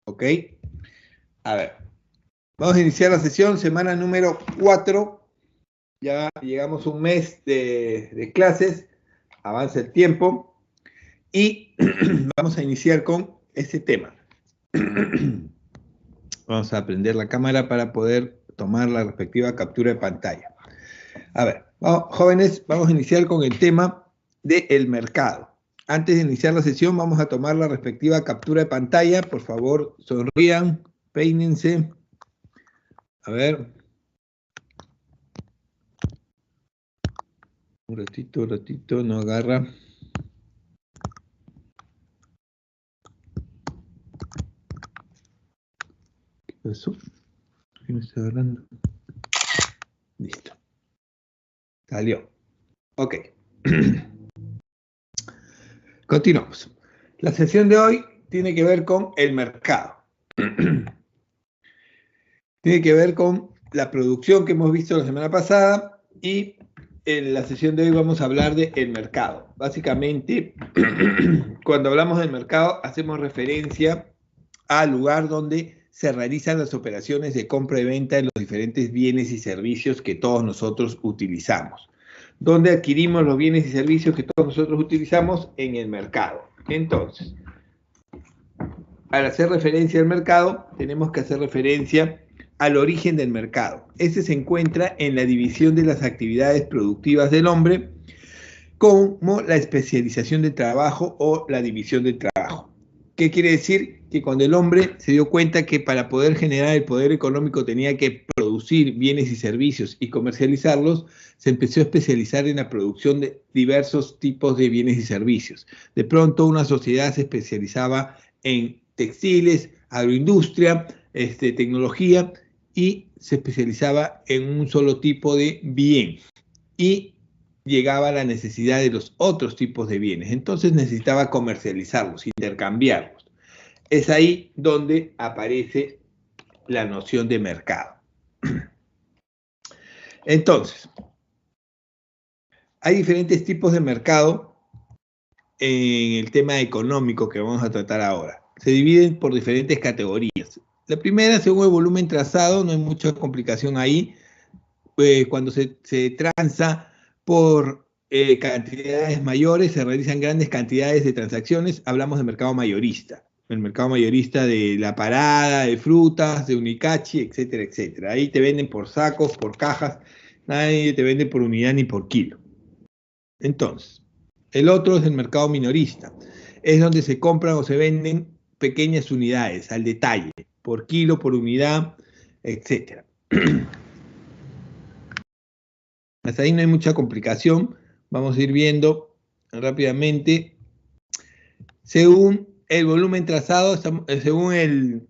¿Ok? A ver, vamos a iniciar la sesión, semana número 4. Ya llegamos a un mes de clases, avanza el tiempo y vamos a iniciar con este tema. Vamos a prender la cámara para poder tomar la respectiva captura de pantalla. A ver, jóvenes, vamos a iniciar con el tema del mercado. Antes de iniciar la sesión, vamos a tomar la respectiva captura de pantalla. Por favor, sonrían, peínense. A ver. Un ratito, no agarra. ¿Qué pasó? ¿Qué me está agarrando? Listo. Salió. Ok. Continuamos. La sesión de hoy tiene que ver con el mercado. Tiene que ver con la producción que hemos visto la semana pasada y en la sesión de hoy vamos a hablar del mercado. Básicamente, cuando hablamos del mercado, hacemos referencia al lugar donde se realizan las operaciones de compra y venta de los diferentes bienes y servicios que todos nosotros utilizamos. ¿Dónde adquirimos los bienes y servicios que todos nosotros utilizamos? En el mercado. Entonces, al hacer referencia al mercado, tenemos que hacer referencia al origen del mercado. Ese se encuentra en la división de las actividades productivas del hombre, como la especialización del trabajo o la división del trabajo. ¿Qué quiere decir? Que cuando el hombre se dio cuenta que para poder generar el poder económico tenía que producir bienes y servicios y comercializarlos, se empezó a especializar en la producción de diversos tipos de bienes y servicios. De pronto una sociedad se especializaba en textiles, agroindustria, tecnología, y se especializaba en un solo tipo de bien. Y llegaba a la necesidad de los otros tipos de bienes. Entonces necesitaba comercializarlos, intercambiarlos. Es ahí donde aparece la noción de mercado. Entonces, hay diferentes tipos de mercado en el tema económico que vamos a tratar ahora. Se dividen por diferentes categorías. La primera, según el volumen trazado, no hay mucha complicación ahí. Cuando se transa por cantidades mayores, se realizan grandes cantidades de transacciones, hablamos de mercado mayorista. El mercado mayorista de La Parada, de frutas, de Unicachi, etcétera, etcétera. Ahí te venden por sacos, por cajas, nadie te vende por unidad ni por kilo. Entonces, el otro es el mercado minorista. Es donde se compran o se venden pequeñas unidades, al detalle, por kilo, por unidad, etcétera. Hasta ahí no hay mucha complicación. Vamos a ir viendo rápidamente. Según el volumen trazado, según el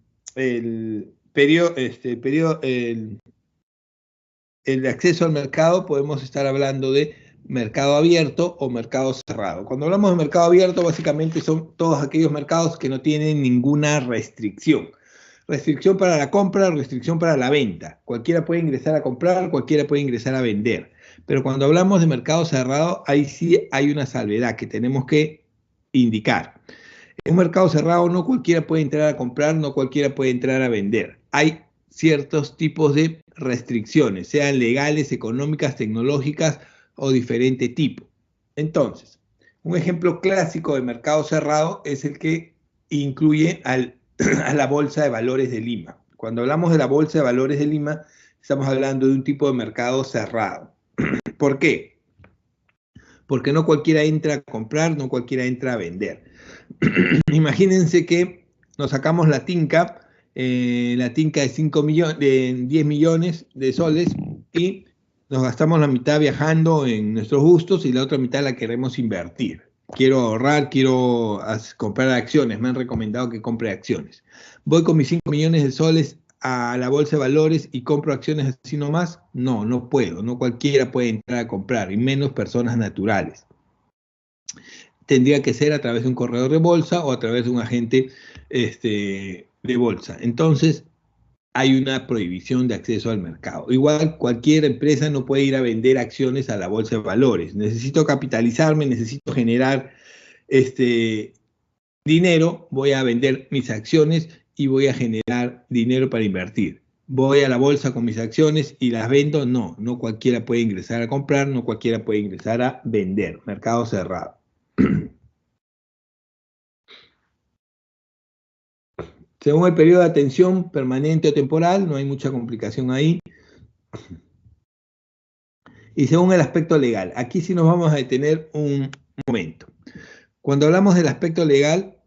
acceso al mercado, podemos estar hablando de mercado abierto o mercado cerrado. Cuando hablamos de mercado abierto, básicamente son todos aquellos mercados que no tienen ninguna restricción. Restricción para la compra, restricción para la venta. Cualquiera puede ingresar a comprar, cualquiera puede ingresar a vender. Pero cuando hablamos de mercado cerrado, ahí sí hay una salvedad que tenemos que indicar. En un mercado cerrado no cualquiera puede entrar a comprar, no cualquiera puede entrar a vender. Hay ciertos tipos de restricciones, sean legales, económicas, tecnológicas o diferente tipo. Entonces, un ejemplo clásico de mercado cerrado es el que incluye a la Bolsa de Valores de Lima. Cuando hablamos de la Bolsa de Valores de Lima, estamos hablando de un tipo de mercado cerrado. ¿Por qué? Porque no cualquiera entra a comprar, no cualquiera entra a vender. Imagínense que nos sacamos la tinca de 5 millones, de 10 millones de soles, y nos gastamos la mitad viajando en nuestros gustos y la otra mitad la queremos invertir. Quiero ahorrar, quiero comprar acciones, me han recomendado que compre acciones. Voy con mis 5 millones de soles a la bolsa de valores y compro acciones así nomás. No, no puedo, no cualquiera puede entrar a comprar, y menos personas naturales. Tendría que ser a través de un corredor de bolsa o a través de un agente de bolsa. Entonces, hay una prohibición de acceso al mercado. Igual, cualquier empresa no puede ir a vender acciones a la bolsa de valores. Necesito capitalizarme, necesito generar dinero, voy a vender mis acciones y voy a generar dinero para invertir. ¿Voy a la bolsa con mis acciones y las vendo? No, no cualquiera puede ingresar a comprar, no cualquiera puede ingresar a vender. Mercado cerrado. Según el periodo de atención permanente o temporal, no hay mucha complicación ahí. Y según el aspecto legal, aquí sí nos vamos a detener un momento. Cuando hablamos del aspecto legal,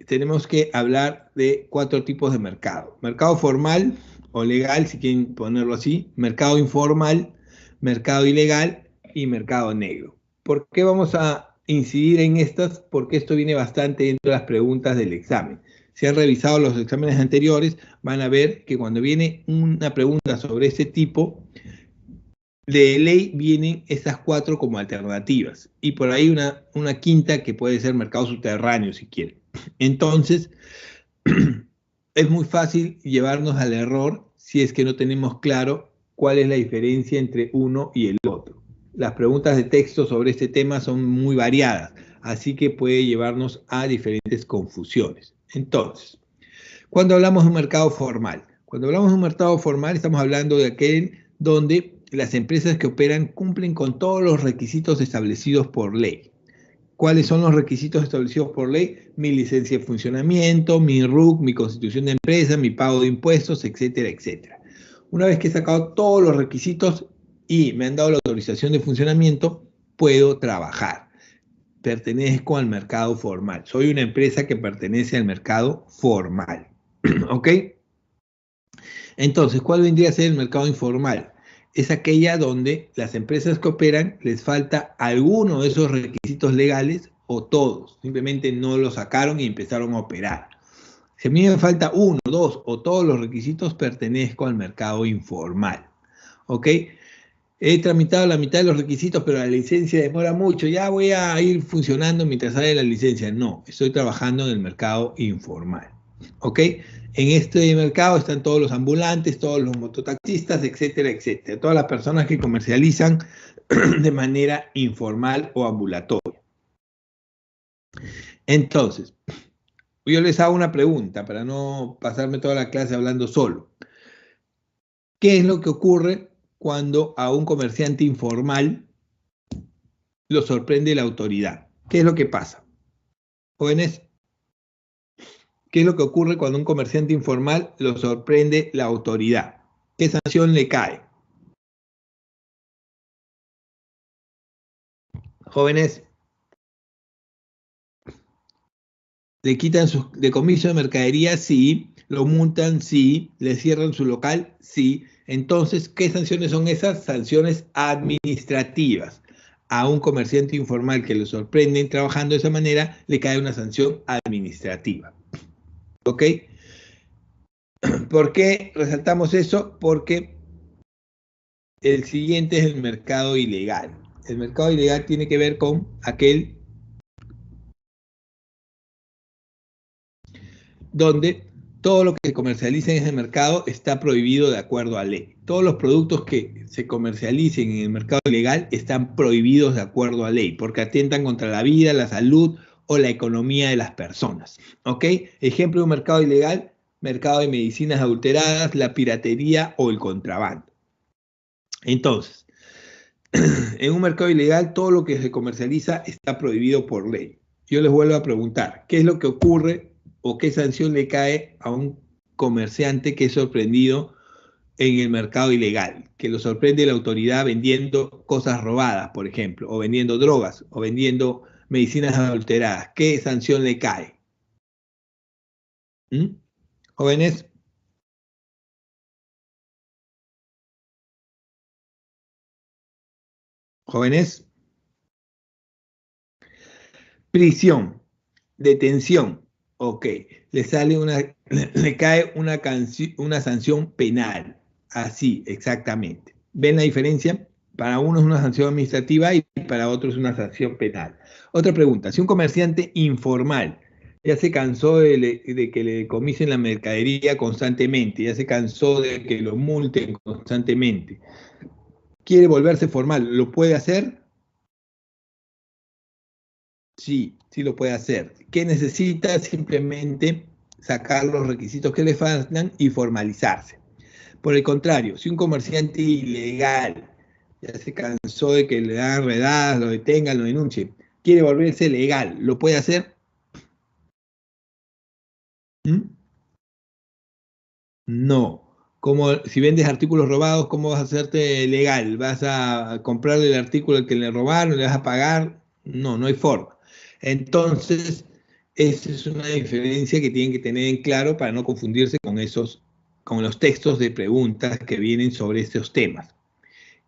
tenemos que hablar de 4 tipos de mercado. Mercado formal o legal, si quieren ponerlo así, mercado informal, mercado ilegal y mercado negro. ¿Por qué vamos a incidir en estas? Porque esto viene bastante dentro de las preguntas del examen. Si han revisado los exámenes anteriores, van a ver que cuando viene una pregunta sobre este tipo, de ley vienen estas 4 como alternativas y por ahí una quinta que puede ser mercado subterráneo si quieren. Entonces, es muy fácil llevarnos al error si es que no tenemos claro cuál es la diferencia entre uno y el otro. Las preguntas de texto sobre este tema son muy variadas, así que puede llevarnos a diferentes confusiones. Entonces, cuando hablamos de un mercado formal, cuando hablamos de un mercado formal estamos hablando de aquel donde las empresas que operan cumplen con todos los requisitos establecidos por ley. ¿Cuáles son los requisitos establecidos por ley? Mi licencia de funcionamiento, mi RUC, mi constitución de empresa, mi pago de impuestos, etcétera, etcétera. Una vez que he sacado todos los requisitos y me han dado la autorización de funcionamiento, puedo trabajar. Pertenezco al mercado formal. Soy una empresa que pertenece al mercado formal. ¿Ok? Entonces, ¿cuál vendría a ser el mercado informal? Es aquella donde las empresas que operan les falta alguno de esos requisitos legales o todos. Simplemente no lo sacaron y empezaron a operar. Si a mí me falta uno, dos o todos los requisitos, pertenezco al mercado informal. ¿Ok? He tramitado la mitad de los requisitos, pero la licencia demora mucho. Ya voy a ir funcionando mientras sale la licencia. No, estoy trabajando en el mercado informal. ¿Ok? En este mercado están todos los ambulantes, todos los mototaxistas, etcétera, etcétera. Todas las personas que comercializan de manera informal o ambulatoria. Entonces, yo les hago una pregunta para no pasarme toda la clase hablando solo. ¿Qué es lo que ocurre cuando a un comerciante informal lo sorprende la autoridad? ¿Qué es lo que pasa? Jóvenes, ¿qué es lo que ocurre cuando a un comerciante informal lo sorprende la autoridad? ¿Qué sanción le cae? Jóvenes, le quitan su decomiso de mercadería, sí, lo multan, sí, le cierran su local, sí. Entonces, ¿qué sanciones son esas? Sanciones administrativas. A un comerciante informal que lo sorprenden trabajando de esa manera, le cae una sanción administrativa. ¿Ok? ¿Por qué resaltamos eso? Porque el siguiente es el mercado ilegal. El mercado ilegal tiene que ver con aquel donde todo lo que se comercializa en ese mercado está prohibido de acuerdo a ley. Todos los productos que se comercialicen en el mercado ilegal están prohibidos de acuerdo a ley, porque atentan contra la vida, la salud o la economía de las personas. ¿Ok? Ejemplo de un mercado ilegal, mercado de medicinas adulteradas, la piratería o el contrabando. Entonces, en un mercado ilegal todo lo que se comercializa está prohibido por ley. Yo les vuelvo a preguntar, ¿qué es lo que ocurre o qué sanción le cae a un comerciante que es sorprendido en el mercado ilegal? Que lo sorprende la autoridad vendiendo cosas robadas, por ejemplo, o vendiendo drogas, o vendiendo medicinas adulteradas. ¿Qué sanción le cae? ¿Mm? Jóvenes, jóvenes, prisión, detención, ok, le cae una sanción penal, así, exactamente. ¿Ven la diferencia? Para uno es una sanción administrativa y para otro es una sanción penal. Otra pregunta, si un comerciante informal ya se cansó de que le decomisen la mercadería constantemente, ya se cansó de que lo multen constantemente, quiere volverse formal, ¿lo puede hacer? Sí, sí lo puede hacer. ¿Qué necesita? Simplemente sacar los requisitos que le faltan y formalizarse. Por el contrario, si un comerciante ilegal ya se cansó de que le dan redadas, lo detengan, lo denuncien, quiere volverse legal, ¿lo puede hacer? ¿Mm? No. Como si vendes artículos robados, ¿cómo vas a hacerte legal? ¿Vas a comprarle el artículo al que le robaron? ¿Le vas a pagar? No, no hay forma. Entonces, esa es una diferencia que tienen que tener en claro para no confundirse con los textos de preguntas que vienen sobre estos temas.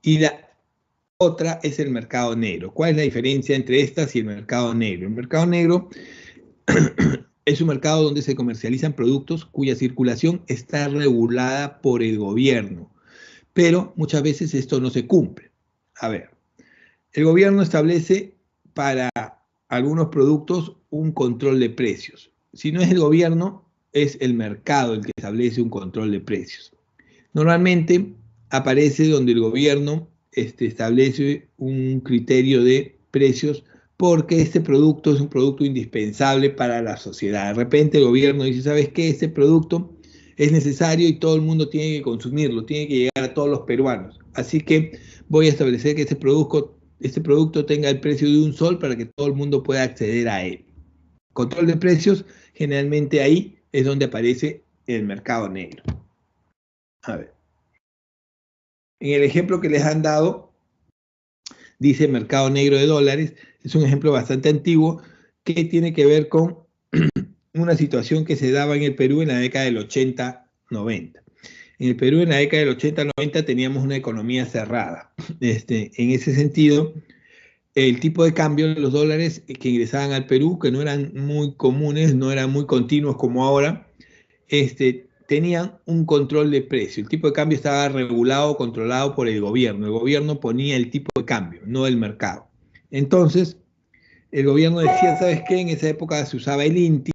Y la otra es el mercado negro. ¿Cuál es la diferencia entre estas y el mercado negro? El mercado negro es un mercado donde se comercializan productos cuya circulación está regulada por el gobierno, pero muchas veces esto no se cumple. A ver, el gobierno establece para algunos productos un control de precios. Si no es el gobierno, es el mercado el que establece un control de precios. Normalmente aparece donde el gobierno establece un criterio de precios porque este producto es un producto indispensable para la sociedad. De repente el gobierno dice, ¿sabes qué? Este producto es necesario y todo el mundo tiene que consumirlo, tiene que llegar a todos los peruanos. Así que voy a establecer que este producto tenga el precio de un sol para que todo el mundo pueda acceder a él. Control de precios, generalmente ahí es donde aparece el mercado negro. A ver. En el ejemplo que les han dado, dice mercado negro de dólares, es un ejemplo bastante antiguo que tiene que ver con una situación que se daba en el Perú en la década del 80-90. En el Perú en la década del 80-90 teníamos una economía cerrada. En ese sentido, el tipo de cambio de los dólares que ingresaban al Perú, que no eran muy comunes, no eran muy continuos como ahora, tenían un control de precio. El tipo de cambio estaba regulado, controlado por el gobierno. El gobierno ponía el tipo de cambio, no el mercado. Entonces, el gobierno decía, ¿sabes qué? En esa época se usaba el INTI,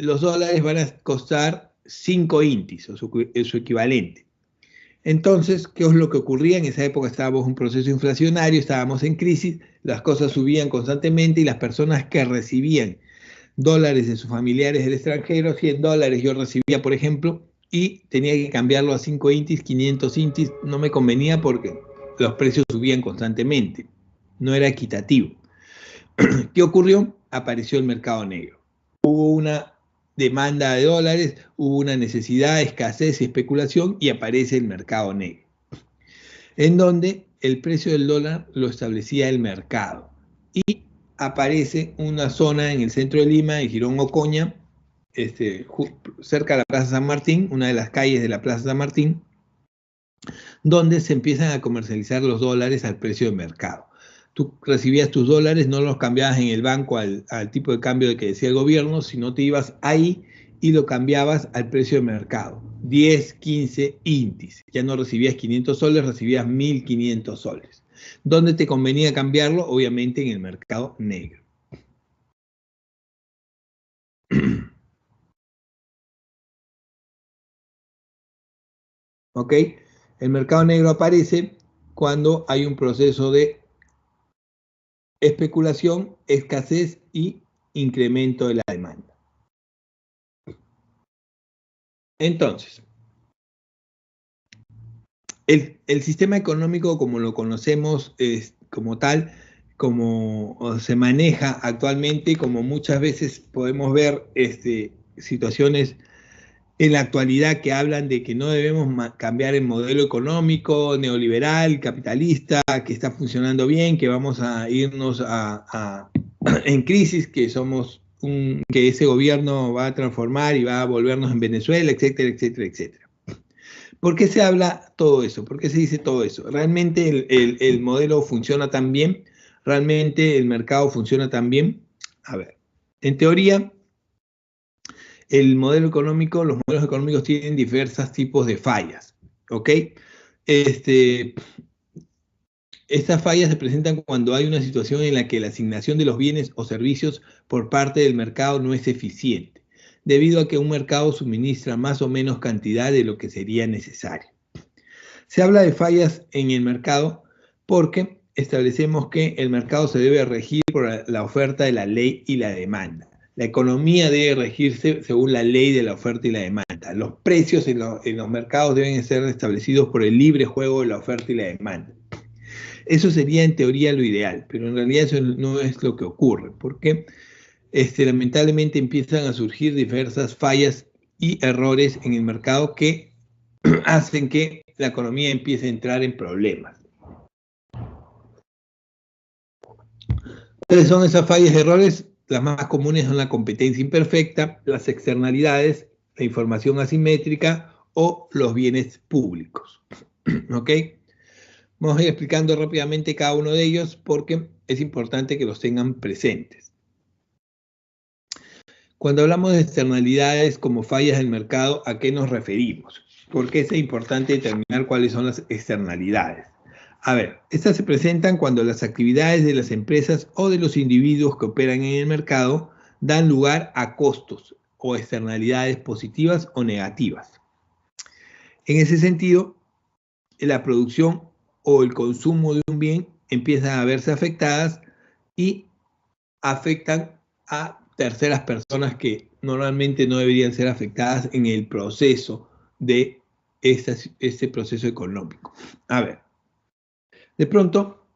los dólares van a costar 5 INTIs, o su equivalente. Entonces, ¿qué es lo que ocurría? En esa época estábamos en un proceso inflacionario, estábamos en crisis, las cosas subían constantemente y las personas que recibían dólares de sus familiares del extranjero, 100 dólares yo recibía, por ejemplo, y tenía que cambiarlo a 5 intis, 500 intis, no me convenía porque los precios subían constantemente, no era equitativo. ¿Qué ocurrió? Apareció el mercado negro. Hubo una demanda de dólares, hubo una necesidad, escasez y especulación y aparece el mercado negro, en donde el precio del dólar lo establecía el mercado. Y aparece una zona en el centro de Lima, en Girón Ocoña, cerca de la Plaza San Martín, una de las calles de la Plaza San Martín, donde se empiezan a comercializar los dólares al precio de mercado. Tú recibías tus dólares, no los cambiabas en el banco al tipo de cambio que decía el gobierno, sino te ibas ahí y lo cambiabas al precio de mercado, 10, 15 intis. Ya no recibías 500 soles, recibías 1.500 soles. ¿Dónde te convenía cambiarlo? Obviamente en el mercado negro. ¿Ok? El mercado negro aparece cuando hay un proceso de especulación, escasez y incremento de la demanda. Entonces, el sistema económico como lo conocemos como tal, como se maneja actualmente, como muchas veces podemos ver situaciones en la actualidad que hablan de que no debemos cambiar el modelo económico neoliberal, capitalista, que está funcionando bien, que vamos a irnos en crisis, que que ese gobierno va a transformar y va a volvernos en Venezuela, etcétera, etcétera, etcétera. ¿Por qué se habla todo eso? ¿Por qué se dice todo eso? ¿Realmente el modelo funciona tan bien? ¿Realmente el mercado funciona tan bien? A ver, en teoría, los modelos económicos tienen diversos tipos de fallas, ¿ok? Estas fallas se presentan cuando hay una situación en la que la asignación de los bienes o servicios por parte del mercado no es eficiente, debido a que un mercado suministra más o menos cantidad de lo que sería necesario. Se habla de fallas en el mercado porque establecemos que el mercado se debe regir por la oferta de la ley y la demanda. La economía debe regirse según la ley de la oferta y la demanda. Los precios en los mercados deben ser establecidos por el libre juego de la oferta y la demanda. Eso sería en teoría lo ideal, pero en realidad eso no es lo que ocurre, porque lamentablemente empiezan a surgir diversas fallas y errores en el mercado que hacen que la economía empiece a entrar en problemas. ¿Cuáles son esas fallas y errores? Las más comunes son la competencia imperfecta, las externalidades, la información asimétrica o los bienes públicos. ¿Ok? Vamos a ir explicando rápidamente cada uno de ellos porque es importante que los tengan presentes. Cuando hablamos de externalidades como fallas del mercado, ¿a qué nos referimos? Porque es importante determinar cuáles son las externalidades. A ver, estas se presentan cuando las actividades de las empresas o de los individuos que operan en el mercado dan lugar a costos o externalidades positivas o negativas. En ese sentido, la producción o el consumo de un bien empiezan a verse afectadas y afectan a terceras personas que normalmente no deberían ser afectadas en el proceso de este proceso económico. A ver, de pronto,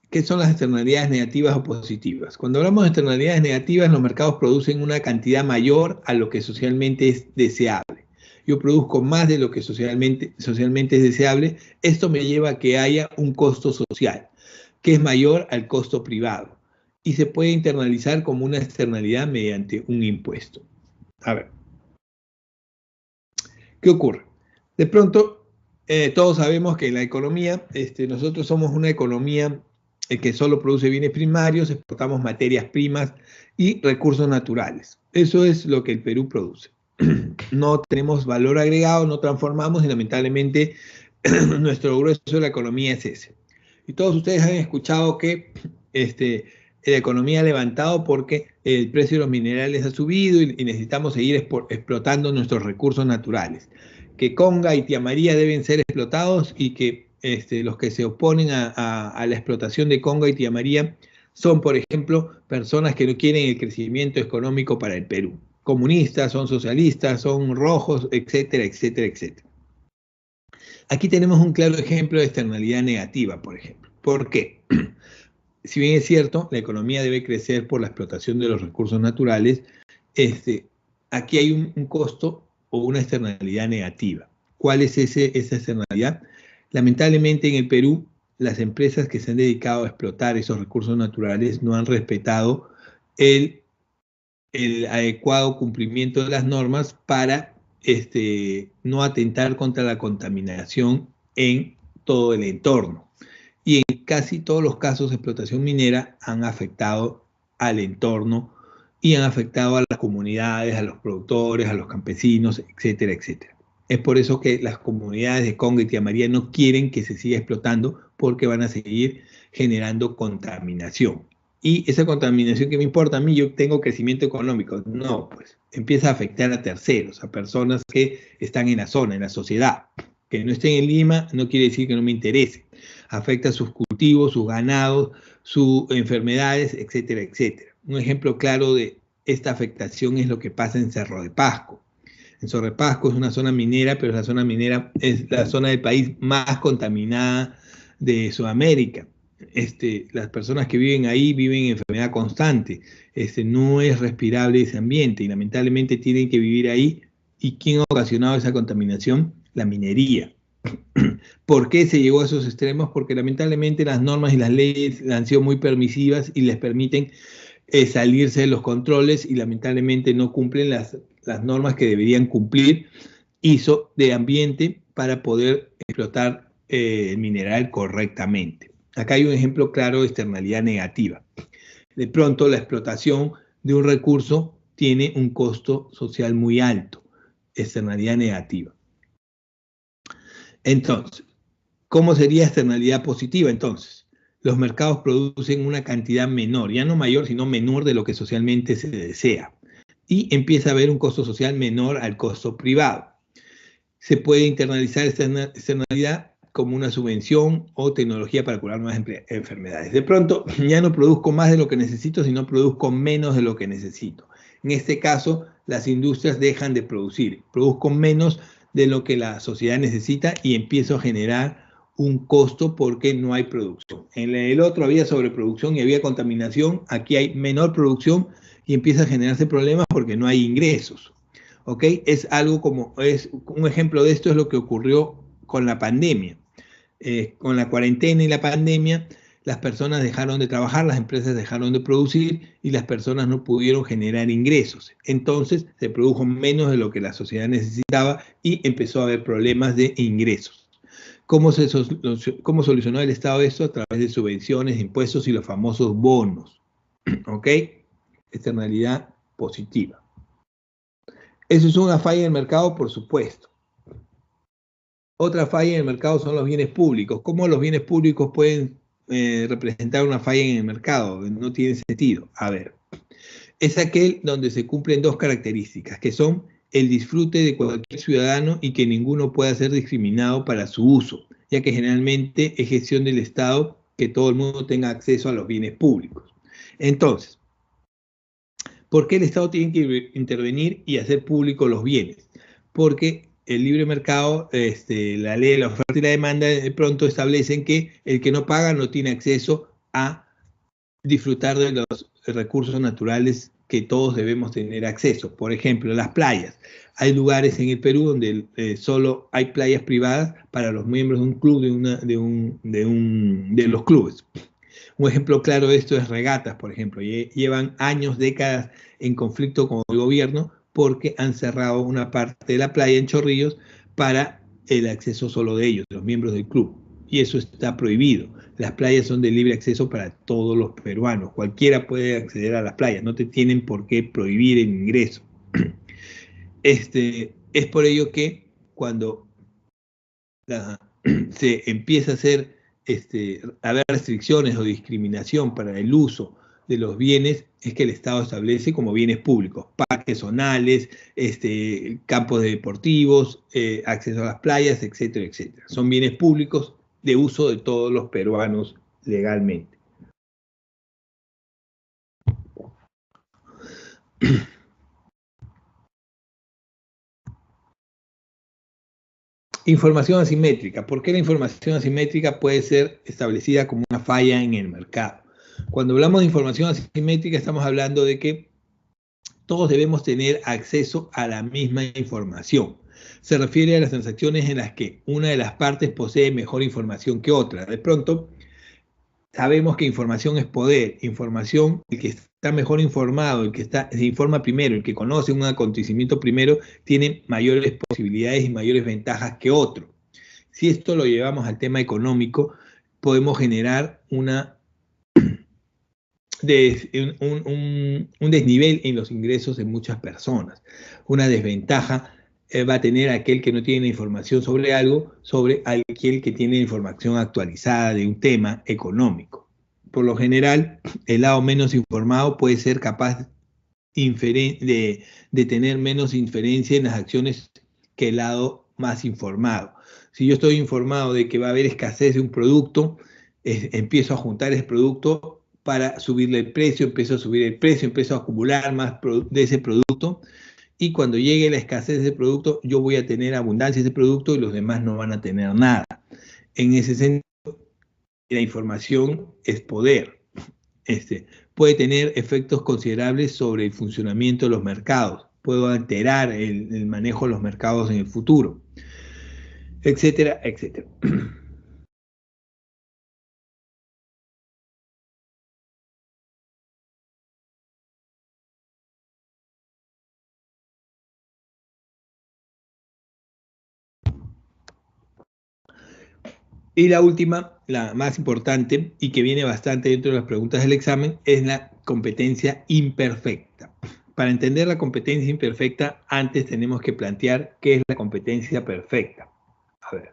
¿qué son las externalidades negativas o positivas? Cuando hablamos de externalidades negativas, los mercados producen una cantidad mayor a lo que socialmente es deseable. Yo produzco más de lo que socialmente es deseable. Esto me lleva a que haya un costo social, que es mayor al costo privado. Y se puede internalizar como una externalidad mediante un impuesto. A ver, ¿qué ocurre? De pronto, todos sabemos que en la economía, nosotros somos una economía que solo produce bienes primarios, exportamos materias primas y recursos naturales. Eso es lo que el Perú produce. No tenemos valor agregado, no transformamos y lamentablemente nuestro grueso de la economía es ese. Y todos ustedes han escuchado que la economía ha levantado porque el precio de los minerales ha subido y necesitamos seguir explotando nuestros recursos naturales. Que Conga y Tía María deben ser explotados y que los que se oponen a la explotación de Conga y Tía María son, por ejemplo, personas que no quieren el crecimiento económico para el Perú. Comunistas, son socialistas, son rojos, etcétera, etcétera, etcétera. Aquí tenemos un claro ejemplo de externalidad negativa, por ejemplo. ¿Por qué? Si bien es cierto, la economía debe crecer por la explotación de los recursos naturales, aquí hay un costo o una externalidad negativa. ¿Cuál es esa externalidad? Lamentablemente en el Perú, las empresas que se han dedicado a explotar esos recursos naturales no han respetado el adecuado cumplimiento de las normas para no atentar contra la contaminación en todo el entorno. Y en casi todos los casos de explotación minera han afectado al entorno y han afectado a las comunidades, a los productores, a los campesinos, etcétera, etcétera. Es por eso que las comunidades de Conga y Tía María no quieren que se siga explotando porque van a seguir generando contaminación. Y esa contaminación que me importa a mí, yo tengo crecimiento económico. No, pues empieza a afectar a terceros, a personas que están en la zona, en la sociedad. Que no estén en Lima no quiere decir que no me interese. Afecta sus cultivos, sus ganados, sus enfermedades, etcétera, etcétera. Un ejemplo claro de esta afectación es lo que pasa en Cerro de Pasco. En Cerro de Pasco es una zona minera, pero la zona minera es la zona del país más contaminada de Sudamérica. Las personas que viven ahí viven en enfermedad constante. No es respirable ese ambiente y lamentablemente tienen que vivir ahí. ¿Y quién ha ocasionado esa contaminación? La minería. ¿Por qué se llegó a esos extremos? Porque lamentablemente las normas y las leyes han sido muy permisivas y les permiten salirse de los controles y lamentablemente no cumplen las normas que deberían cumplir ISO de ambiente para poder explotar el mineral correctamente. Acá hay un ejemplo claro de externalidad negativa. De pronto la explotación de un recurso tiene un costo social muy alto, externalidad negativa. Entonces, ¿cómo sería externalidad positiva entonces? Los mercados producen una cantidad menor, ya no mayor, sino menor de lo que socialmente se desea. Y empieza a haber un costo social menor al costo privado. Se puede internalizar esta externalidad como una subvención o tecnología para curar nuevas enfermedades. De pronto, ya no produzco más de lo que necesito, sino produzco menos de lo que necesito. En este caso, las industrias dejan de producir, produzco menos de lo que la sociedad necesita y empiezo a generar un costo porque no hay producción. En el otro había sobreproducción y había contaminación, aquí hay menor producción y empieza a generarse problemas porque no hay ingresos. ¿Ok? Es algo como, es un ejemplo de esto es lo que ocurrió con la pandemia. Con la cuarentena y la pandemia, las personas dejaron de trabajar, las empresas dejaron de producir y las personas no pudieron generar ingresos. Entonces se produjo menos de lo que la sociedad necesitaba y empezó a haber problemas de ingresos. ¿Cómo solucionó el Estado esto? A través de subvenciones, impuestos y los famosos bonos. ¿Ok? Externalidad positiva. Eso es una falla en el mercado, por supuesto. Otra falla en el mercado son los bienes públicos. ¿Cómo los bienes públicos pueden representar una falla en el mercado? No tiene sentido. A ver, es aquel donde se cumplen dos características, que son el disfrute de cualquier ciudadano y que ninguno pueda ser discriminado para su uso, ya que generalmente es gestión del Estado que todo el mundo tenga acceso a los bienes públicos. Entonces, ¿por qué el Estado tiene que intervenir y hacer públicos los bienes? Porque el libre mercado, la ley de la oferta y la demanda, de pronto establecen que el que no paga no tiene acceso a disfrutar de los recursos naturales que todos debemos tener acceso. Por ejemplo, las playas. Hay lugares en el Perú donde solo hay playas privadas para los miembros de un club, de los clubes. Un ejemplo claro de esto es Regatas, por ejemplo. Llevan años, décadas en conflicto con el gobierno porque han cerrado una parte de la playa en Chorrillos para el acceso solo de ellos, de los miembros del club. Y eso está prohibido. Las playas son de libre acceso para todos los peruanos. Cualquiera puede acceder a las playas. No te tienen por qué prohibir el ingreso. Es por ello que cuando se empieza a haber restricciones o discriminación para el uso de los bienes, es que el Estado establece como bienes públicos, parques zonales, campos deportivos, acceso a las playas, etcétera, etcétera. Son bienes públicos de uso de todos los peruanos legalmente. Información asimétrica. ¿Por qué la información asimétrica puede ser establecida como una falla en el mercado? Cuando hablamos de información asimétrica estamos hablando de que todos debemos tener acceso a la misma información. Se refiere a las transacciones en las que una de las partes posee mejor información que otra. De pronto, sabemos que información es poder. Información, el que está mejor informado, el que se informa primero, el que conoce un acontecimiento primero, tiene mayores posibilidades y mayores ventajas que otro. Si esto lo llevamos al tema económico, podemos generar un desnivel en los ingresos de muchas personas. Una desventaja va a tener aquel que no tiene información sobre algo, sobre aquel que tiene información actualizada de un tema económico. Por lo general, el lado menos informado puede ser capaz de tener menos inferencia en las acciones que el lado más informado. Si yo estoy informado de que va a haber escasez de un producto, empiezo a juntar ese producto para subirle el precio, empiezo a subir el precio, empiezo a acumular más de ese producto y cuando llegue la escasez de ese producto, yo voy a tener abundancia de ese producto y los demás no van a tener nada. En ese sentido, la información es poder. Puede tener efectos considerables sobre el funcionamiento de los mercados. Puedo alterar el manejo de los mercados en el futuro, etcétera, etcétera. Y la última, la más importante y que viene bastante dentro de las preguntas del examen, es la competencia imperfecta. Para entender la competencia imperfecta, antes tenemos que plantear qué es la competencia perfecta. A ver,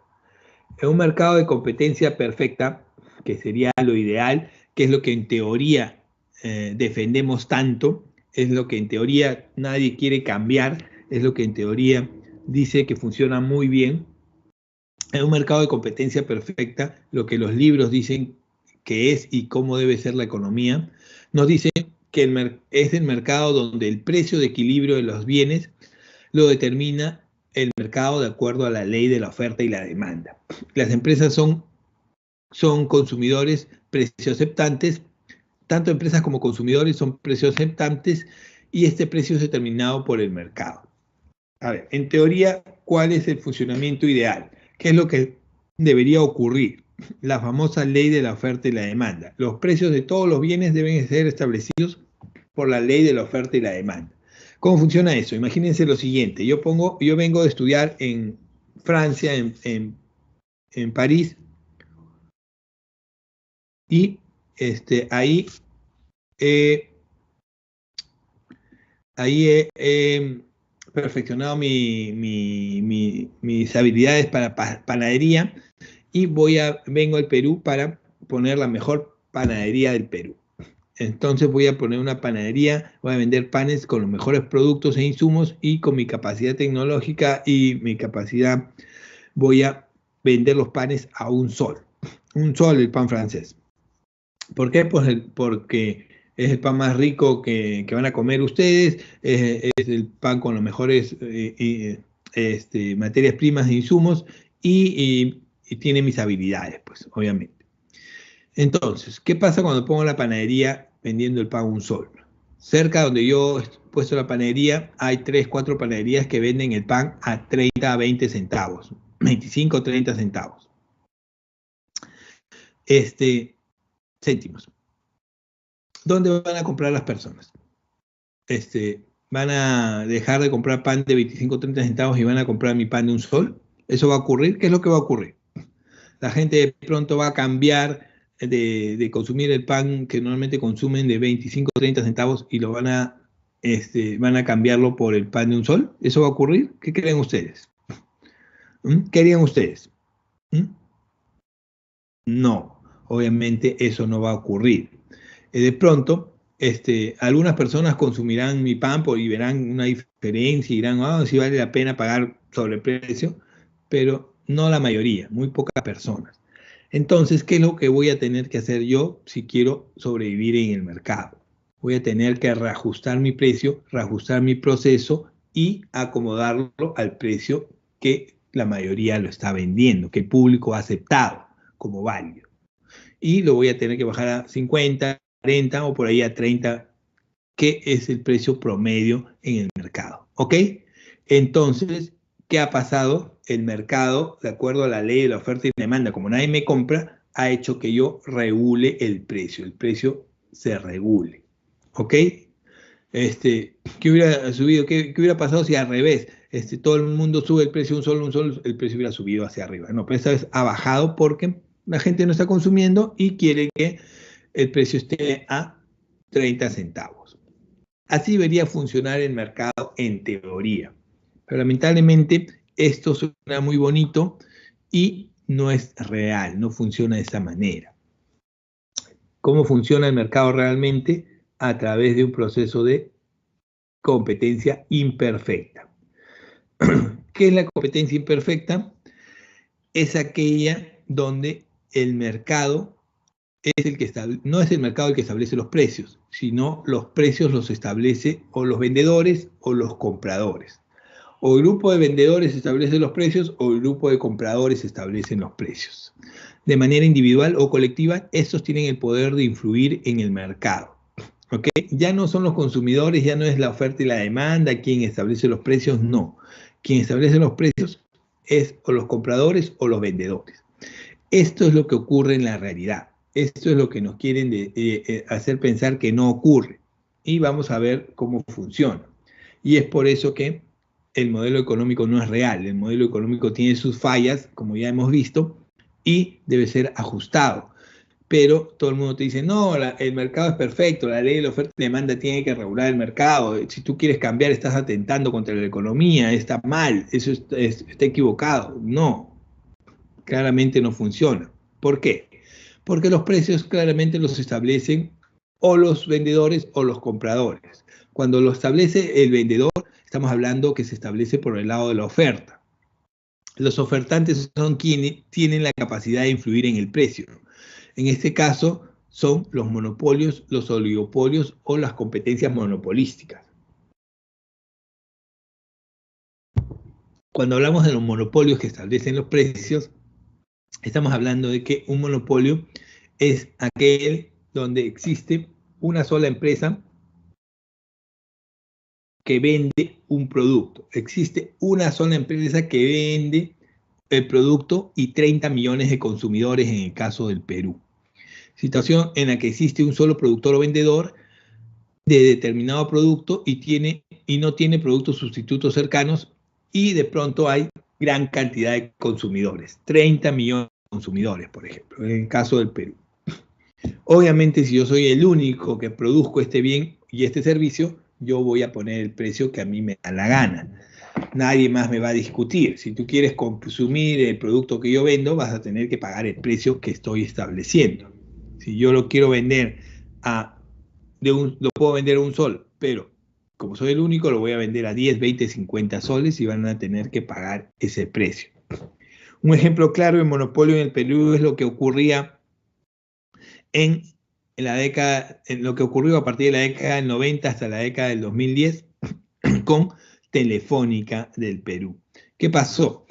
en un mercado de competencia perfecta, que sería lo ideal, que es lo que en teoría defendemos tanto, es lo que en teoría nadie quiere cambiar, es lo que en teoría dice que funciona muy bien. En un mercado de competencia perfecta, lo que los libros dicen que es y cómo debe ser la economía, nos dicen que es el mercado donde el precio de equilibrio de los bienes lo determina el mercado de acuerdo a la ley de la oferta y la demanda. Las empresas son consumidores precio-aceptantes, tanto empresas como consumidores son precio-aceptantes y este precio es determinado por el mercado. A ver, en teoría, ¿cuál es el funcionamiento ideal? ¿Qué es lo que debería ocurrir? La famosa ley de la oferta y la demanda. Los precios de todos los bienes deben ser establecidos por la ley de la oferta y la demanda. ¿Cómo funciona eso? Imagínense lo siguiente. Yo vengo de estudiar en Francia, en París, y ahí he perfeccionado mis habilidades para panadería y vengo al Perú para poner la mejor panadería del Perú. Entonces voy a poner una panadería, voy a vender panes con los mejores productos e insumos y con mi capacidad tecnológica y mi capacidad voy a vender los panes a un sol el pan francés. ¿Por qué? Pues porque es el pan más rico que van a comer ustedes, es el pan con las mejores materias primas e insumos y tiene mis habilidades, pues, obviamente. Entonces, ¿qué pasa cuando pongo la panadería vendiendo el pan a un sol? Cerca donde yo he puesto la panadería, hay 3, 4 panaderías que venden el pan a 30, a 20 centavos, 25, 30 centavos. Céntimos. ¿Dónde van a comprar las personas? ¿Van a dejar de comprar pan de 25 o 30 centavos y van a comprar mi pan de un sol? ¿Eso va a ocurrir? ¿Qué es lo que va a ocurrir? La gente de pronto va a cambiar de consumir el pan que normalmente consumen de 25 o 30 centavos y van a cambiarlo por el pan de un sol. ¿Eso va a ocurrir? ¿Qué creen ustedes? ¿Qué harían ustedes? No, obviamente eso no va a ocurrir. De pronto, algunas personas consumirán mi pan y verán una diferencia y dirán, sí vale la pena pagar sobreprecio, pero no la mayoría, muy pocas personas. Entonces, ¿qué es lo que voy a tener que hacer yo si quiero sobrevivir en el mercado? Voy a tener que reajustar mi precio, reajustar mi proceso y acomodarlo al precio que la mayoría lo está vendiendo, que el público ha aceptado como válido. Y lo voy a tener que bajar a 50, 40 o por ahí a 30, que es el precio promedio en el mercado. ¿Ok? Entonces, ¿qué ha pasado? El mercado, de acuerdo a la ley de la oferta y la demanda, como nadie me compra, ha hecho que yo regule el precio se regule. ¿Ok? ¿Qué hubiera subido? ¿Qué hubiera pasado si al revés? Todo el mundo sube el precio un solo, el precio hubiera subido hacia arriba. No, pero esta vez ha bajado porque la gente no está consumiendo y quiere que el precio esté a 30 centavos. Así debería funcionar el mercado en teoría. Pero lamentablemente esto suena muy bonito y no es real, no funciona de esa manera. ¿Cómo funciona el mercado realmente? A través de un proceso de competencia imperfecta. ¿Qué es la competencia imperfecta? Es aquella donde el mercado es el que no es el mercado el que establece los precios, sino los precios los establece o los vendedores o los compradores. O el grupo de vendedores establece los precios o el grupo de compradores establecen los precios. De manera individual o colectiva, estos tienen el poder de influir en el mercado. ¿Okay? Ya no son los consumidores, ya no es la oferta y la demanda quien establece los precios, no. Quien establece los precios es o los compradores o los vendedores. Esto es lo que ocurre en la realidad. Esto es lo que nos quieren hacer pensar que no ocurre. Y vamos a ver cómo funciona. Y es por eso que el modelo económico no es real. El modelo económico tiene sus fallas, como ya hemos visto, y debe ser ajustado. Pero todo el mundo te dice, no, el mercado es perfecto, la ley de la oferta y demanda tiene que regular el mercado. Si tú quieres cambiar, estás atentando contra la economía, está mal, eso está equivocado. No, claramente no funciona. ¿Por qué? Porque los precios claramente los establecen o los vendedores o los compradores. Cuando lo establece el vendedor, estamos hablando que se establece por el lado de la oferta. Los ofertantes son quienes tienen la capacidad de influir en el precio. En este caso, son los monopolios, los oligopolios o las competencias monopolísticas. Cuando hablamos de los monopolios que establecen los precios, estamos hablando de que un monopolio es aquel donde existe una sola empresa que vende un producto. Existe una sola empresa que vende el producto y 30 millones de consumidores en el caso del Perú. Situación en la que existe un solo productor o vendedor de determinado producto y no tiene productos sustitutos cercanos, y de pronto hay gran cantidad de consumidores, 30 millones de consumidores, por ejemplo, en el caso del Perú. Obviamente, si yo soy el único que produzco este bien y este servicio, yo voy a poner el precio que a mí me da la gana. Nadie más me va a discutir. Si tú quieres consumir el producto que yo vendo, vas a tener que pagar el precio que estoy estableciendo. Si yo lo quiero vender lo puedo vender a un sol, pero como soy el único, lo voy a vender a 10, 20, 50 soles y van a tener que pagar ese precio. Un ejemplo claro de monopolio en el Perú es lo que ocurría en lo que ocurrió a partir de la década del 90 hasta la década del 2010 con Telefónica del Perú. ¿Qué pasó?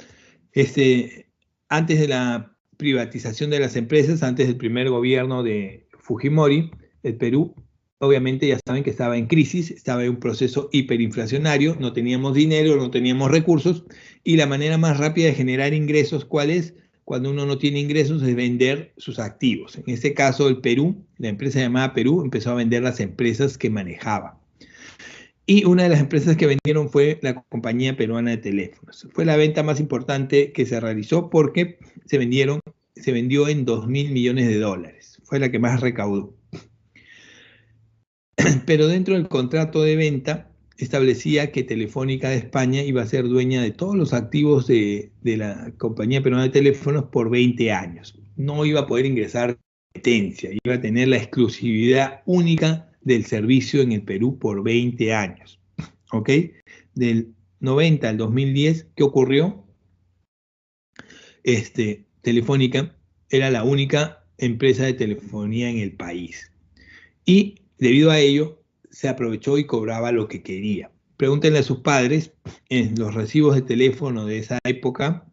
Antes de la privatización de las empresas, antes del primer gobierno de Fujimori, el Perú, obviamente ya saben que estaba en crisis, estaba en un proceso hiperinflacionario, no teníamos dinero, no teníamos recursos, y la manera más rápida de generar ingresos, ¿cuál es? Cuando uno no tiene ingresos, es vender sus activos. En este caso, el Perú, la empresa llamada Perú, empezó a vender las empresas que manejaba. Y una de las empresas que vendieron fue la Compañía Peruana de Teléfonos. Fue la venta más importante que se realizó porque se vendió en 2.000 millones de dólares. Fue la que más recaudó. Pero dentro del contrato de venta establecía que Telefónica de España iba a ser dueña de todos los activos de la Compañía Peruana de Teléfonos por 20 años. No iba a poder ingresar competencia, iba a tener la exclusividad única del servicio en el Perú por 20 años. ¿Ok? Del 90 al 2010, ¿qué ocurrió? Telefónica era la única empresa de telefonía en el país. Y debido a ello, se aprovechó y cobraba lo que quería. Pregúntenle a sus padres, en los recibos de teléfono de esa época,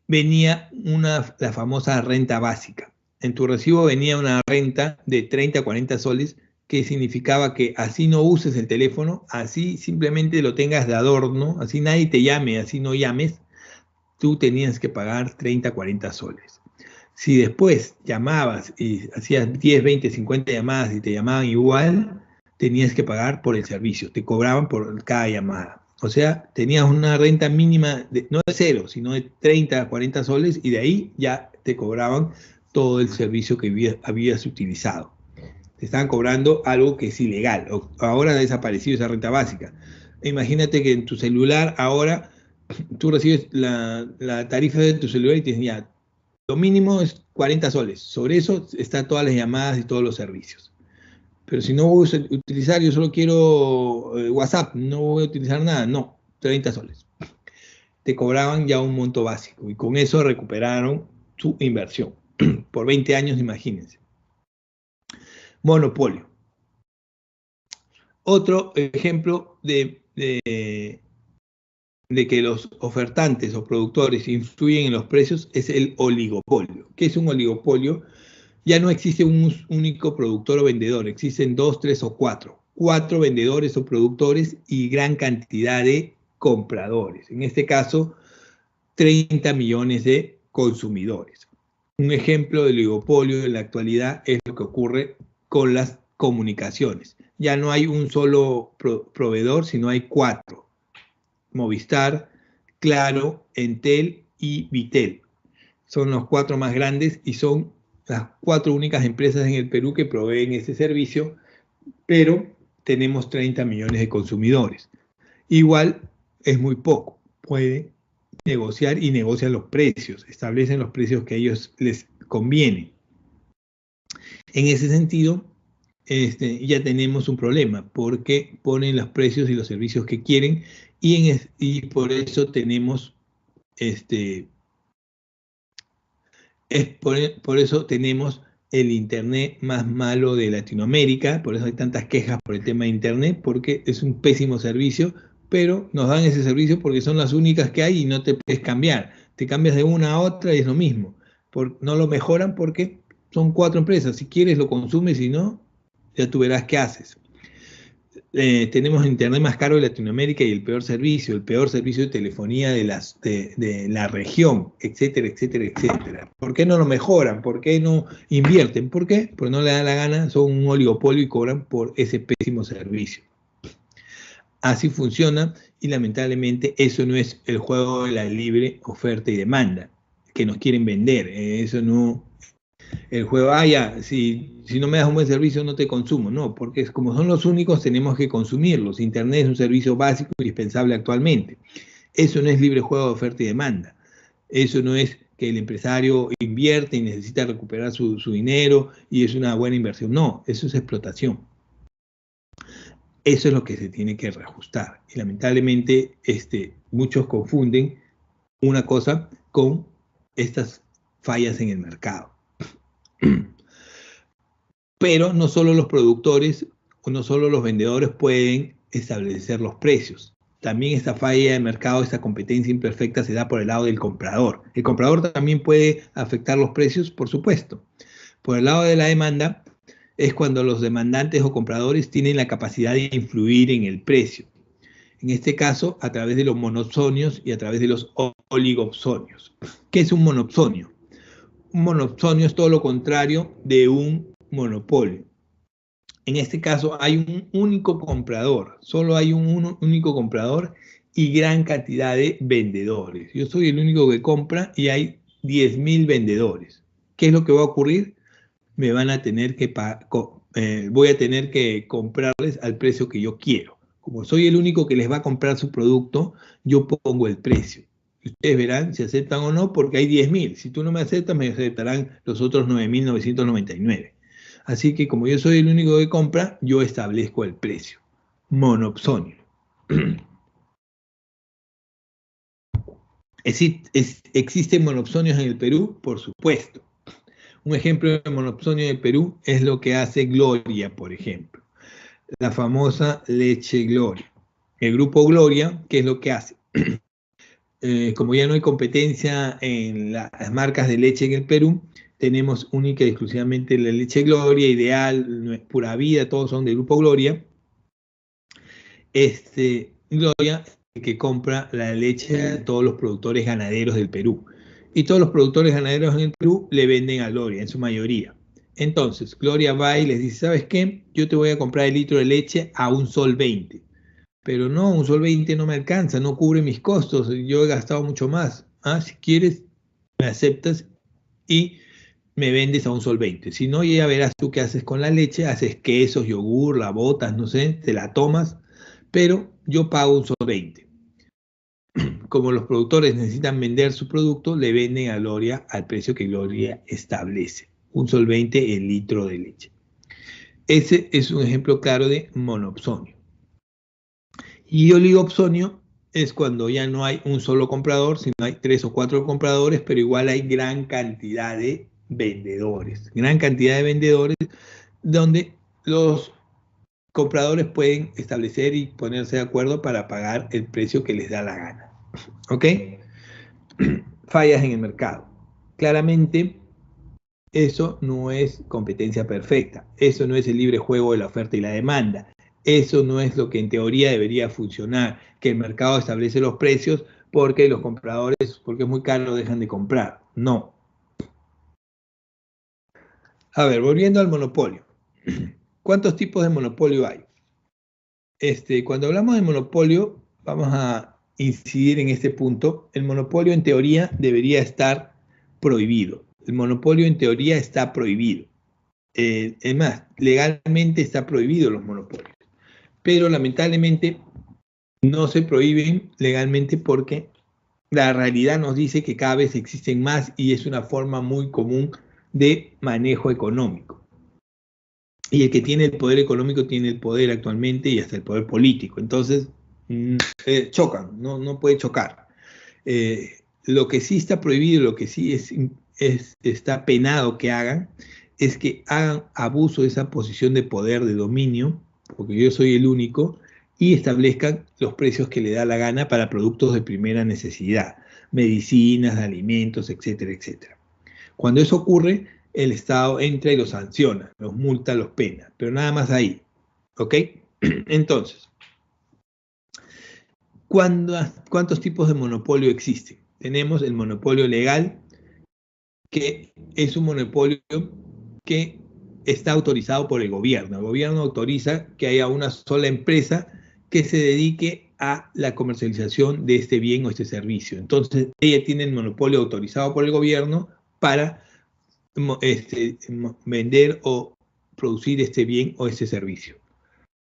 venía la famosa renta básica. En tu recibo venía una renta de 30 a 40 soles, que significaba que así no uses el teléfono, así simplemente lo tengas de adorno, así nadie te llame, así no llames, tú tenías que pagar 30 a 40 soles. Si después llamabas y hacías 10, 20, 50 llamadas y te llamaban igual, tenías que pagar por el servicio, te cobraban por cada llamada. O sea, tenías una renta mínima, no de 0, sino de 30 a 40 soles, y de ahí ya te cobraban todo el servicio que habías utilizado. Te estaban cobrando algo que es ilegal. Ahora ha desaparecido esa renta básica. Imagínate que en tu celular ahora tú recibes la tarifa de tu celular y te dicen ya, lo mínimo es 40 soles. Sobre eso están todas las llamadas y todos los servicios. Pero si no voy a utilizar, yo solo quiero WhatsApp, no voy a utilizar nada, no, 30 soles. Te cobraban ya un monto básico y con eso recuperaron su inversión. Por 20 años, imagínense. Monopolio. Otro ejemplo de que los ofertantes o productores influyen en los precios es el oligopolio. ¿Qué es un oligopolio? Ya no existe un único productor o vendedor, existen 2, 3 o 4. 4 vendedores o productores y gran cantidad de compradores. En este caso, 30 millones de consumidores. Un ejemplo de oligopolio en la actualidad es lo que ocurre con las comunicaciones. Ya no hay un solo proveedor, sino hay 4. Movistar, Claro, Entel y Vitel. Son los 4 más grandes y son las 4 únicas empresas en el Perú que proveen este servicio, pero tenemos 30 millones de consumidores. Igual es muy poco. Pueden negociar y negocian los precios, establecen los precios que a ellos les conviene. En ese sentido, ya tenemos un problema, porque ponen los precios y los servicios que quieren, y por eso tenemos por eso tenemos el Internet más malo de Latinoamérica, por eso hay tantas quejas por el tema de Internet, porque es un pésimo servicio, pero nos dan ese servicio porque son las únicas que hay y no te puedes cambiar. Te cambias de una a otra y es lo mismo. No lo mejoran porque son 4 empresas. Si quieres lo consumes, si no, ya tú verás qué haces. Tenemos el Internet más caro de Latinoamérica y el peor servicio de telefonía de la región, etcétera, etcétera, etcétera. ¿Por qué no lo mejoran? ¿Por qué no invierten? ¿Por qué? Porque no le da la gana, son un oligopolio y cobran por ese pésimo servicio. Así funciona y lamentablemente eso no es el juego de la libre oferta y demanda que nos quieren vender. Eso no, el juego, ya, si no me das un buen servicio no te consumo. No, porque como son los únicos tenemos que consumirlos. Internet es un servicio básico indispensable actualmente. Eso no es libre juego de oferta y demanda. Eso no es que el empresario invierte y necesita recuperar su dinero y es una buena inversión. No, eso es explotación. Eso es lo que se tiene que reajustar. Y lamentablemente muchos confunden una cosa con estas fallas en el mercado. Pero no solo los productores o no solo los vendedores pueden establecer los precios. También esta falla de mercado, esta competencia imperfecta se da por el lado del comprador. El comprador también puede afectar los precios, por supuesto. Por el lado de la demanda es cuando los demandantes o compradores tienen la capacidad de influir en el precio. En este caso, a través de los monopsonios y a través de los oligopsonios. ¿Qué es un monopsonio? Un monopsonio es todo lo contrario de un monopolio. En este caso hay un único comprador, solo hay un único comprador y gran cantidad de vendedores. Yo soy el único que compra y hay 10.000 vendedores. ¿Qué es lo que va a ocurrir? Me van a tener que voy a tener que comprarles al precio que yo quiero. Como soy el único que les va a comprar su producto, yo pongo el precio. Ustedes verán si aceptan o no, porque hay 10.000. Si tú no me aceptas, me aceptarán los otros 9.999. Así que como yo soy el único que compra, yo establezco el precio. Monopsonio. ¿Existen monopsonios en el Perú? Por supuesto. Un ejemplo de monopsonio en el Perú es lo que hace Gloria, por ejemplo. La famosa leche Gloria. El grupo Gloria, ¿qué es lo que hace? Como ya no hay competencia en las marcas de leche en el Perú, tenemos única y exclusivamente la leche Gloria, Ideal, Pura Vida, todos son del grupo Gloria. Gloria es el que compra la leche de todos los productores ganaderos del Perú. Y todos los productores ganaderos en el Perú le venden a Gloria, en su mayoría. Entonces, Gloria va y les dice, ¿sabes qué? Yo te voy a comprar el litro de leche a $1.20. Pero no, $1.20 no me alcanza, no cubre mis costos, yo he gastado mucho más. Si quieres, me aceptas y me vendes a $1.20. Si no, ya verás tú qué haces con la leche, haces quesos, yogur, la botas, no sé, te la tomas, pero yo pago $1.20. Como los productores necesitan vender su producto, le venden a Gloria al precio que Gloria establece, $1.20 el litro de leche. Ese es un ejemplo claro de monopsonio. Y oligopsonio es cuando ya no hay un solo comprador, sino hay 3 o 4 compradores, pero igual hay gran cantidad de vendedores. Gran cantidad de vendedores donde los compradores pueden establecer y ponerse de acuerdo para pagar el precio que les da la gana. ¿Ok? Fallas en el mercado. Claramente, eso no es competencia perfecta. Eso no es el libre juego de la oferta y la demanda. Eso no es lo que en teoría debería funcionar, que el mercado establece los precios porque los compradores, porque es muy caro, dejan de comprar. No. A ver, volviendo al monopolio. ¿Cuántos tipos de monopolio hay? Cuando hablamos de monopolio, vamos a incidir en este punto. El monopolio en teoría debería estar prohibido. El monopolio en teoría está prohibido. Es más, legalmente está prohibido los monopolios. Pero lamentablemente no se prohíben legalmente porque la realidad nos dice que cada vez existen más y es una forma muy común de manejo económico. Y el que tiene el poder económico tiene el poder actualmente y hasta el poder político. Entonces, chocan, no puede chocar. Lo que sí está prohibido, lo que sí está penado que hagan, es que hagan abuso de esa posición de poder, de dominio, porque yo soy el único, y establezcan los precios que le da la gana para productos de primera necesidad, medicinas, alimentos, etcétera, etcétera. Cuando eso ocurre, el Estado entra y los sanciona, los multa, los pena, pero nada más ahí, ¿ok? Entonces, ¿cuántos tipos de monopolio existen? Tenemos el monopolio legal, que es un monopolio que está autorizado por el gobierno. El gobierno autoriza que haya una sola empresa que se dedique a la comercialización de este bien o este servicio. Entonces, ella tiene el monopolio autorizado por el gobierno para vender o producir este bien o este servicio.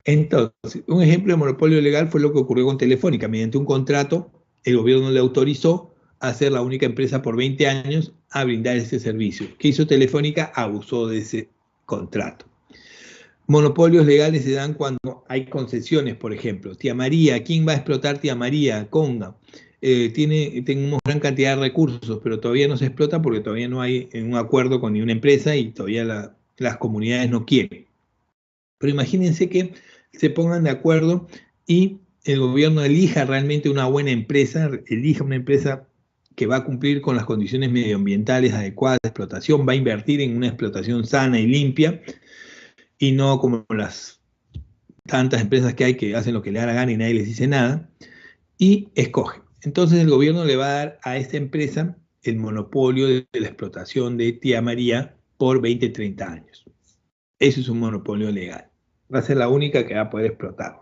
Entonces, un ejemplo de monopolio legal fue lo que ocurrió con Telefónica. Mediante un contrato, el gobierno le autorizó a ser la única empresa por 20 años a brindar ese servicio. ¿Qué hizo Telefónica? Abusó de ese contrato. Monopolios legales se dan cuando hay concesiones, por ejemplo. Tía María, ¿quién va a explotar Tía María? Conga. Tenemos gran cantidad de recursos, pero todavía no se explota porque todavía no hay un acuerdo con ninguna empresa y todavía las comunidades no quieren. Pero imagínense que se pongan de acuerdo y el gobierno elija realmente una buena empresa, elija una empresa que va a cumplir con las condiciones medioambientales adecuadas de explotación, va a invertir en una explotación sana y limpia, y no como las tantas empresas que hay que hacen lo que le da la gana y nadie les dice nada, y escoge. Entonces el gobierno le va a dar a esta empresa el monopolio de la explotación de Tía María por 20, 30 años. Eso es un monopolio legal. Va a ser la única que va a poder explotar.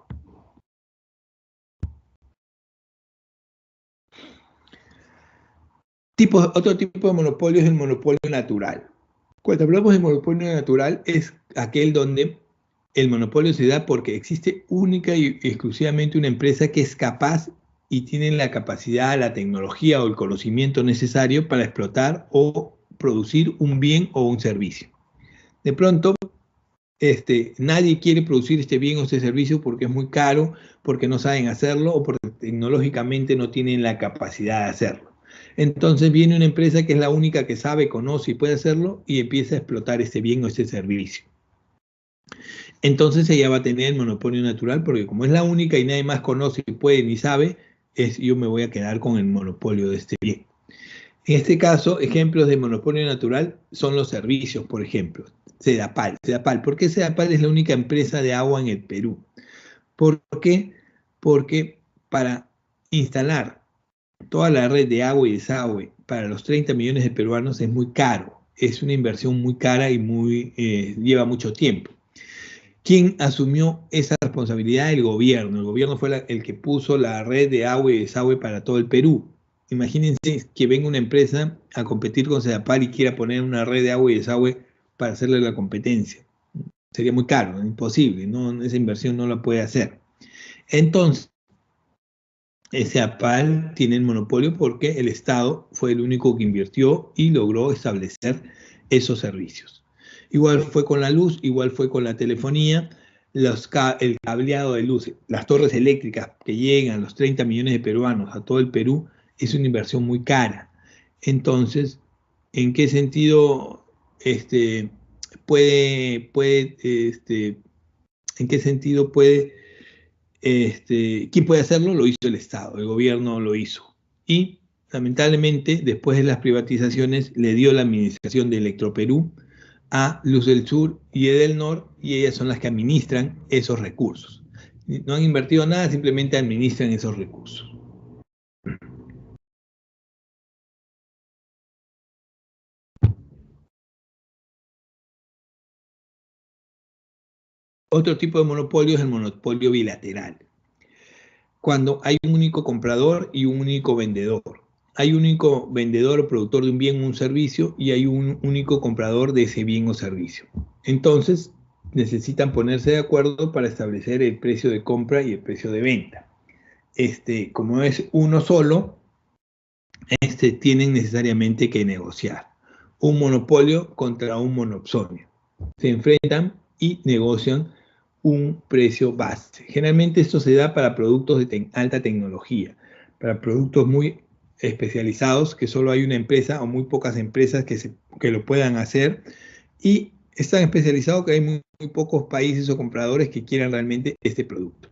Otro tipo de monopolio es el monopolio natural. Cuando hablamos de monopolio natural es aquel donde el monopolio se da porque existe única y exclusivamente una empresa que es capaz y tiene la capacidad, la tecnología o el conocimiento necesario para explotar o producir un bien o un servicio. De pronto, nadie quiere producir este bien o este servicio porque es muy caro, porque no saben hacerlo o porque tecnológicamente no tienen la capacidad de hacerlo. Entonces viene una empresa que es la única que sabe, conoce y puede hacerlo y empieza a explotar este bien o este servicio. Entonces ella va a tener el monopolio natural porque como es la única y nadie más conoce, puede ni sabe, yo me voy a quedar con el monopolio de este bien. En este caso, ejemplos de monopolio natural son los servicios, por ejemplo. Sedapal. ¿Por qué Sedapal es la única empresa de agua en el Perú? ¿Por qué? Porque para instalar toda la red de agua y desagüe para los 30 millones de peruanos es muy caro. Es una inversión muy cara y lleva mucho tiempo. ¿Quién asumió esa responsabilidad? El gobierno. El gobierno fue el que puso la red de agua y desagüe para todo el Perú. Imagínense que venga una empresa a competir con Sedapal y quiera poner una red de agua y desagüe para hacerle la competencia. Sería muy caro, imposible, ¿no? Esa inversión no la puede hacer. Entonces, Sedapal tiene el monopolio porque el Estado fue el único que invirtió y logró establecer esos servicios. Igual fue con la luz, igual fue con la telefonía, el cableado de luz, las torres eléctricas que llegan a los 30 millones de peruanos a todo el Perú, es una inversión muy cara. Entonces, ¿en qué sentido ¿quién puede hacerlo? Lo hizo el Estado, el gobierno lo hizo. Y lamentablemente, después de las privatizaciones, le dio la administración de Electroperú a Luz del Sur y Edelnor, y ellas son las que administran esos recursos. No han invertido nada, simplemente administran esos recursos. Otro tipo de monopolio es el monopolio bilateral. Cuando hay un único comprador y un único vendedor. Hay un único vendedor o productor de un bien o un servicio y hay un único comprador de ese bien o servicio. Entonces, necesitan ponerse de acuerdo para establecer el precio de compra y el precio de venta. Como es uno solo, tienen necesariamente que negociar. Un monopolio contra un monopsonio. Se enfrentan y negocian un precio base. Generalmente esto se da para productos de alta tecnología, para productos muy especializados que solo hay una empresa o muy pocas empresas que lo puedan hacer y es tan especializado que hay muy pocos países o compradores que quieran realmente este producto.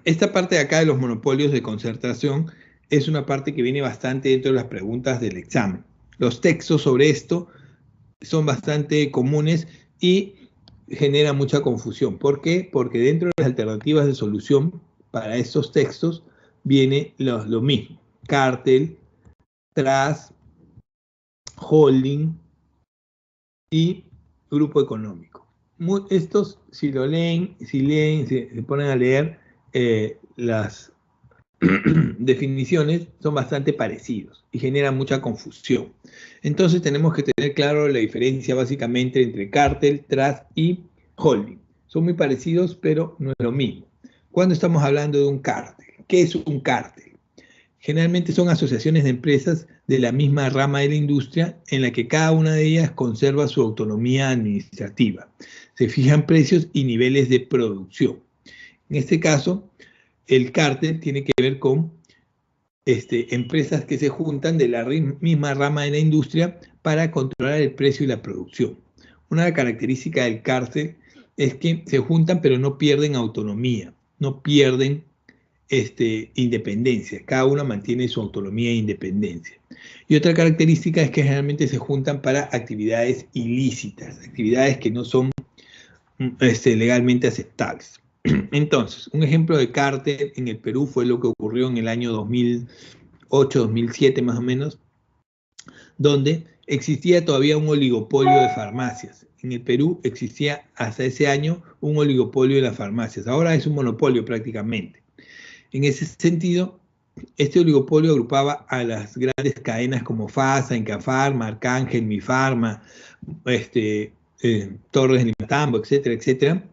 Esta parte de acá de los monopolios de concentración es una parte que viene bastante dentro de las preguntas del examen. Los textos sobre esto son bastante comunes y genera mucha confusión. ¿Por qué? Porque dentro de las alternativas de solución para estos textos viene lo mismo: cártel, trust, holding y grupo económico. Estos, si lo leen, si se ponen a leer las definiciones, son bastante parecidos y generan mucha confusión. Entonces tenemos que tener claro la diferencia básicamente entre cártel, trust y holding. Son muy parecidos, pero no es lo mismo. Cuando estamos hablando de un cártel, ¿qué es un cártel? Generalmente son asociaciones de empresas de la misma rama de la industria en la que cada una de ellas conserva su autonomía administrativa. Se fijan precios y niveles de producción. En este caso, el cártel tiene que ver con empresas que se juntan de la misma rama de la industria para controlar el precio y la producción. Una característica del cártel es que se juntan pero no pierden autonomía, no pierden independencia. Cada uno mantiene su autonomía e independencia. Y otra característica es que generalmente se juntan para actividades ilícitas, actividades que no son legalmente aceptables. Entonces, un ejemplo de cártel en el Perú fue lo que ocurrió en el año 2008, 2007 más o menos, donde existía todavía un oligopolio de farmacias. En el Perú existía hasta ese año un oligopolio de las farmacias. Ahora es un monopolio prácticamente. En ese sentido, este oligopolio agrupaba a las grandes cadenas como FASA, Incafarma, Arcángel, Mifarma, Torres de Limatambo, etcétera, etcétera.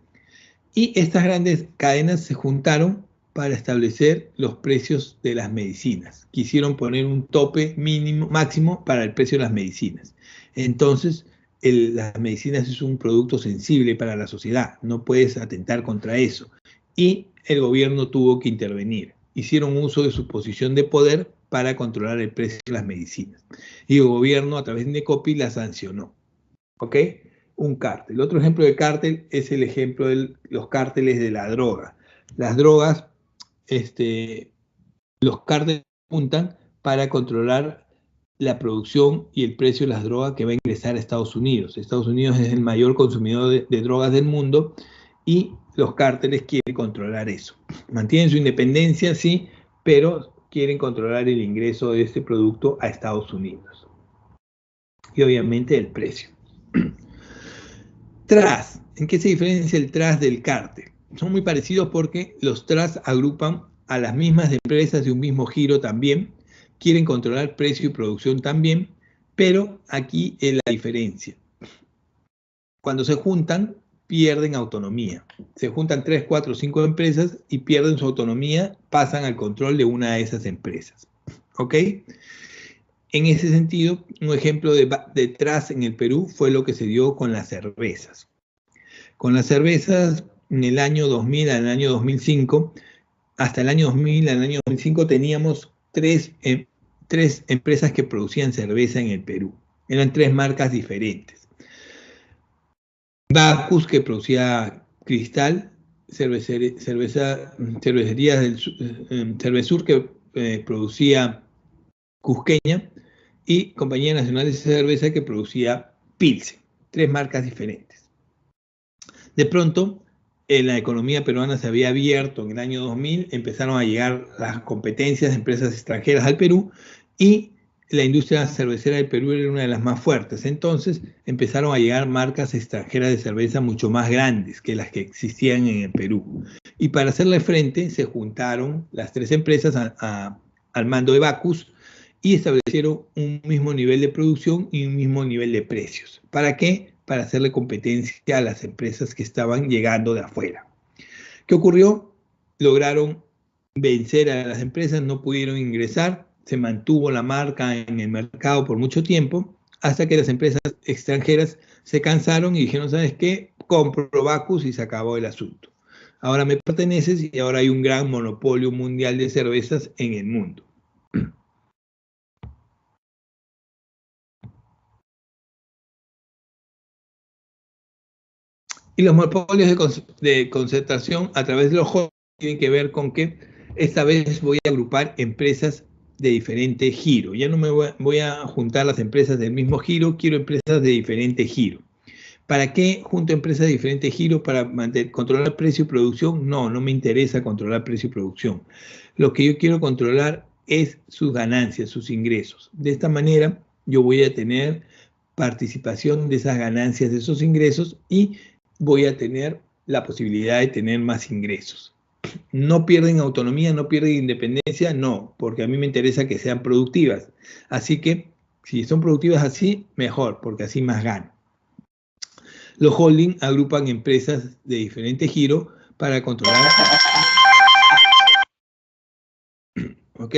Y estas grandes cadenas se juntaron para establecer los precios de las medicinas. Quisieron poner un tope máximo para el precio de las medicinas. Entonces, las medicinas es un producto sensible para la sociedad, no puedes atentar contra eso. Y el gobierno tuvo que intervenir. Hicieron uso de su posición de poder para controlar el precio de las medicinas. Y el gobierno, a través de Indecopi, la sancionó. ¿Ok? Un cártel. Otro ejemplo de cártel es el ejemplo de los cárteles de la droga. Las drogas, los cárteles juntan para controlar la producción y el precio de las drogas que va a ingresar a Estados Unidos. Estados Unidos es el mayor consumidor de drogas del mundo y los cárteles quieren controlar eso. Mantienen su independencia, sí, pero quieren controlar el ingreso de este producto a Estados Unidos. Y obviamente el precio. Trust. ¿En qué se diferencia el trust del cártel? Son muy parecidos porque los trust agrupan a las mismas empresas de un mismo giro también, quieren controlar precio y producción también, pero aquí es la diferencia. Cuando se juntan, pierden autonomía. Se juntan 3, 4, 5 empresas y pierden su autonomía, pasan al control de una de esas empresas. ¿Ok? En ese sentido, un ejemplo de trust en el Perú fue lo que se dio con las cervezas. Con las cervezas, en el año 2000 al año 2005, hasta el año 2000 al año 2005 teníamos tres empresas que producían cerveza en el Perú. Eran 3 marcas diferentes. Bacus, que producía Cristal, Cervecerías del Cervesur, que producía Cusqueña, y Compañía Nacional de Cerveza, que producía Pilsen. 3 marcas diferentes. De pronto, la economía peruana se había abierto en el año 2000, empezaron a llegar las competencias de empresas extranjeras al Perú y la industria cervecera del Perú era una de las más fuertes. Entonces empezaron a llegar marcas extranjeras de cerveza mucho más grandes que las que existían en el Perú. Y para hacerle frente se juntaron las 3 empresas al mando de Bacus y establecieron un mismo nivel de producción y un mismo nivel de precios. ¿Para qué? Para hacerle competencia a las empresas que estaban llegando de afuera. ¿Qué ocurrió? Lograron vencer a las empresas, no pudieron ingresar, se mantuvo la marca en el mercado por mucho tiempo, hasta que las empresas extranjeras se cansaron y dijeron, ¿sabes qué? Compro Bacus y se acabó el asunto. ahora me perteneces y ahora hay un gran monopolio mundial de cervezas en el mundo. Y los monopolios de concentración a través de los holdings tienen que ver con que esta vez voy a agrupar empresas de diferente giro. Ya no me voy a juntar las empresas del mismo giro, quiero empresas de diferente giro. ¿Para qué junto empresas de diferente giro? ¿Para controlar precio y producción? No, no me interesa controlar precio y producción. Lo que yo quiero controlar es sus ganancias, sus ingresos. De esta manera yo voy a tener participación de esas ganancias, de esos ingresos, y voy a tener la posibilidad de tener más ingresos. ¿No pierden autonomía, no pierden independencia? No, porque a mí me interesa que sean productivas. Así que si son productivas así, mejor, porque así más gano. Los holding agrupan empresas de diferente giro para controlar. ¿Ok?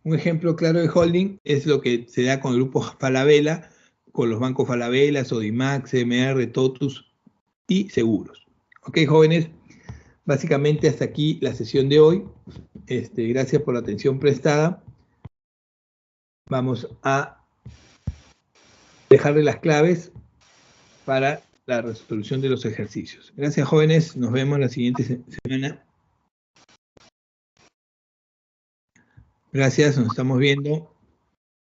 Un ejemplo claro de holding es lo que se da con el grupo Falabella, con los bancos Falabella, Sodimac, CMR, Totus y Seguros. ¿Ok, jóvenes? Básicamente hasta aquí la sesión de hoy. Gracias por la atención prestada. Vamos a dejarle las claves para la resolución de los ejercicios. Gracias, jóvenes. Nos vemos la siguiente semana. Gracias, nos estamos viendo.